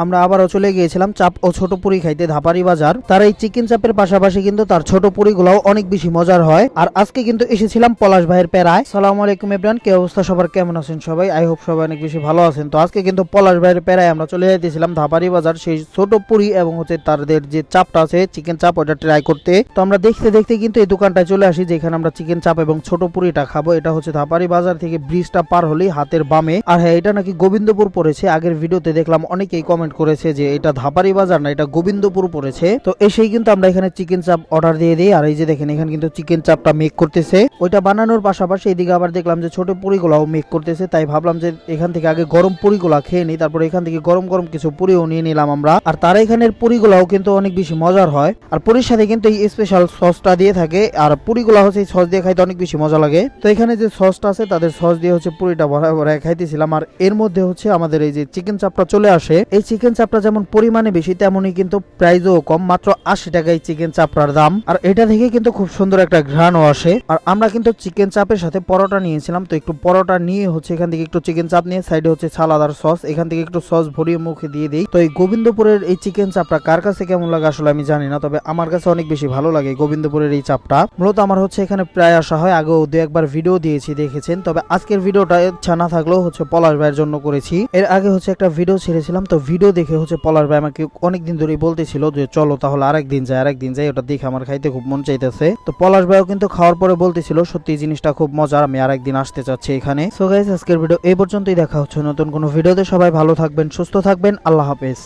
আমরা আবারও চলে গিয়েছিলাম চাপ ও ছোট পুরি খাইতে ধাপারি বাজার। তার এই চিকেন চাপের পাশাপাশি কিন্তু তার ছোট পুরিগুলোও অনেক বেশি মজার হয়। আর আজকে কিন্তু এসেছিলাম পলাশ ভাইয়ের পেরায়। সালামু আলাইকুম এভরিওয়ান, কি অবস্থা সবার, কেমন আছেন সবাই? আই হোপ সবাই অনেক বেশি ভালো আছেন। তো আজকে কিন্তু পলাশ ভাইয়ের পেরায় আমরা চলে যাইতেছিলাম ধাপারি বাজার, সেই ছোট পুরি এবং তাদের যে চাপটা আছে চিকেন চাপ, ওটা ট্রাই করতে। তো আমরা দেখতে দেখতে কিন্তু এই দোকানটায় চলে আসি, যেখানে আমরা চিকেন চাপ এবং ছোট পুরিটা খাবো। এটা হচ্ছে ধাপারি বাজার থেকে ব্রিজটা পার হলেই হাতের বামে। আর হ্যাঁ, এটা নাকি গোবিন্দপুর পড়েছে। আগের ভিডিওতে দেখলাম অনেকেই কমেন্ট করেছে যে এটা ধাপারি বাজার না, এটা গোবিন্দপুর পড়েছে। তো এসেই কিন্তু আমরা এখানে চিকেন চাপ অর্ডার দিয়ে দিই। আর এই যে দেখেন, এখানে কিন্তু চিকেন চাপটা মেক করতেছে। ওইটা বানানোর পাশাপাশি এদিকে আবার দেখলাম যে ছোট পুরিগুলাও মেক করতেছে। তাই ভাবলাম যে এখান থেকে আগে গরম পুরিগুলা খেয়ে নিই, তারপর এখান থেকে গরম গরম কিছু পুরিও নিয়ে নিলাম আমরা। আর তারা এখানের পুরিগুলাও কিন্তু অনেক বেশি মজার হয়। আর পুরির সাথে কিন্তু এই স্পেশাল সসটা দিয়ে থাকে। আর পুরিগুলা হচ্ছে সস দিয়ে খাইতে অনেক বেশি মজা লাগে। তো এখানে যে সসটা আছে তাদের সস দিয়ে হচ্ছে পুরিটা ভরা ভরা খাইতেছিলাম। আর এর মধ্যে হচ্ছে আমাদের এই যে চিকেন চাপটা চলে আসে। এই চিকেন চাপটা যেমন পরিমাণে বেশি, তেমনই কিন্তু প্রাইসও কম, মাত্র 80 টাকায় চিকেন চাপটার দাম। আর এটা থেকে কিন্তু খুব সুন্দর একটা ঘ্রাণও আসে। আর আমরা কিন্তু চিকেন চাপের সাথে পরোটা নিয়েছিলাম। তো একটু পরোটা নিয়ে হচ্ছে এখান থেকে একটু চিকেন চাপ নিয়ে সাইডে হচ্ছে সালাদার সস, এখান থেকে একটু সস ভরিয়ে মুখে দিয়ে দিই। তো এই গোবিন্দপুরের এই চিকেন চাপটা কার কাছে কেমন লাগে আসলে আমি জানি না, তবে আমার কাছে অনেক বেশি ভালো লাগে গোবিন্দপুরের এই চাপটা। মূলত আমার হচ্ছে এখানে প্রায় আসা হয়, আগেও দু একবার ভিডিও দিয়েছি, দেখেছেন। তবে আজকের ভিডিওটা ইচ্ছা না থাকলেও হচ্ছে পলাশ ভাইয়ের জন্য করেছি। এর আগে হচ্ছে একটা ভিডিও ছেড়েছিলাম, তো ভিডিও দেখে হচ্ছে পলাশ ভাই আমাকে অনেকদিন ধরেই বলতেছিল যে চলো তাহলে আরেকদিন যাই, ওটা দেখে আমার খাইতে খুব মন চাইতেছে। তো পলাশ ভাইও কিন্তু খাওয়ার পরে বলতেছিল সত্যি জিনিসটা খুব মজার, আমি আরেকদিন আসতে চাচ্ছি এখানে। সো গাইস, আজকের ভিডিও এই পর্যন্তই। দেখা হচ্ছে নতুন কোনো ভিডিওতে। সবাই ভালো থাকবেন, সুস্থ থাকবেন, আল্লাহ হাফেজ।